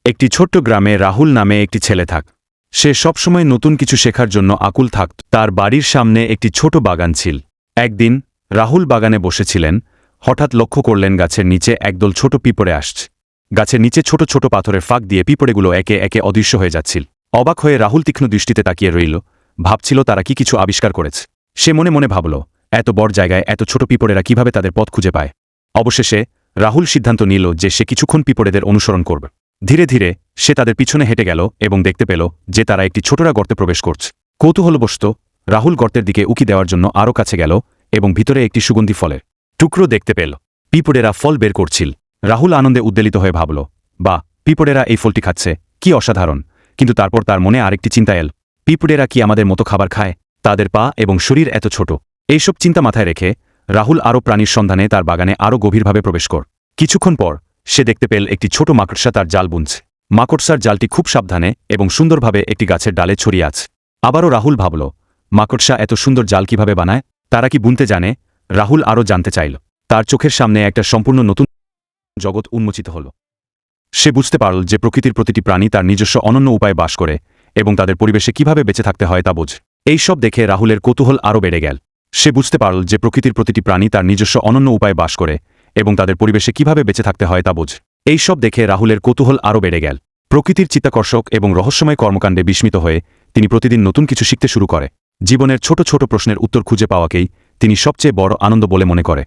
একটি ছোট্ট গ্রামে রাহুল নামে একটি ছেলে থাক। সে সবসময় নতুন কিছু শেখার জন্য আকুল থাকত। তার বাড়ির সামনে একটি ছোট বাগান ছিল। একদিন রাহুল বাগানে বসেছিলেন, হঠাৎ লক্ষ্য করলেন গাছের নিচে একদল ছোট পিঁপড়ে আসছে। গাছের নিচে ছোট ছোট পাথরের ফাঁক দিয়ে পিঁপড়েগুলো একে একে অদৃশ্য হয়ে যাচ্ছিল। অবাক হয়ে রাহুল তীক্ষ্ণ দৃষ্টিতে তাকিয়ে রইল, ভাবছিল তারা কি কিছু আবিষ্কার করেছে। সে মনে মনে ভাবল, এত বড় জায়গায় এত ছোট পিঁপড়েরা কিভাবে তাদের পথ খুঁজে পায়। অবশেষে রাহুল সিদ্ধান্ত নিল যে সে কিছুক্ষণ পিঁপড়েদের অনুসরণ করবে। ধীরে ধীরে সে তাদের পিছনে হেঁটে গেল এবং দেখতে পেল যে তারা একটি ছোটরা গর্তে প্রবেশ করছে। কৌতূহলবশত রাহুল গর্তের দিকে উকি দেওয়ার জন্য আরও কাছে গেল এবং ভিতরে একটি সুগন্ধি ফলের টুকরো দেখতে পেল। পিঁপড়েরা ফল বের করছিল। রাহুল আনন্দে উদ্বেলিত হয়ে ভাবল, বা পিঁপড়েরা এই ফলটি খাচ্ছে, কি অসাধারণ। কিন্তু তারপর তার মনে আরেকটি চিন্তা এল, পিঁপড়েরা কি আমাদের মতো খাবার খায়? তাদের পা এবং শরীর এত ছোট। এইসব চিন্তা মাথায় রেখে রাহুল আরও প্রাণীর সন্ধানে তার বাগানে আরও গভীরভাবে প্রবেশ কর। কিছুক্ষণ পর সে দেখতে পেল একটি ছোট মাকড়সা তার জাল বুনছে। মাকড়সার জালটি খুব সাবধানে এবং সুন্দরভাবে একটি গাছের ডালে ছড়িয়ে আছে। আবারও রাহুল ভাবল, মাকড়সা এত সুন্দর জাল কিভাবে বানায়? তারা কি বুনতে জানে? রাহুল আরও জানতে চাইল। তার চোখের সামনে একটা সম্পূর্ণ নতুন জগৎ উন্মোচিত হল। সে বুঝতে পারল যে প্রকৃতির প্রতিটি প্রাণী তার নিজস্ব অনন্য উপায়ে বাস করে এবং তাদের পরিবেশে কিভাবে বেঁচে থাকতে হয় তা বোঝে। এই সব দেখে রাহুলের কৌতূহল আরও বেড়ে গেল। সে বুঝতে পারল যে প্রকৃতির প্রতিটি প্রাণী তার নিজস্ব অনন্য উপায়ে বাস করে এবং তাদের পরিবেশে কিভাবে বেঁচে থাকতে হয় তা বোঝে। এই সব দেখে রাহুলের কৌতূহল আরও বেড়ে গেল। প্রকৃতির চিত্তাকর্ষক এবং রহস্যময় কর্মকাণ্ডে বিস্মিত হয়ে তিনি প্রতিদিন নতুন কিছু শিখতে শুরু করে। জীবনের ছোট ছোট প্রশ্নের উত্তর খুঁজে পাওয়াকেই তিনি সবচেয়ে বড় আনন্দ বলে মনে করে।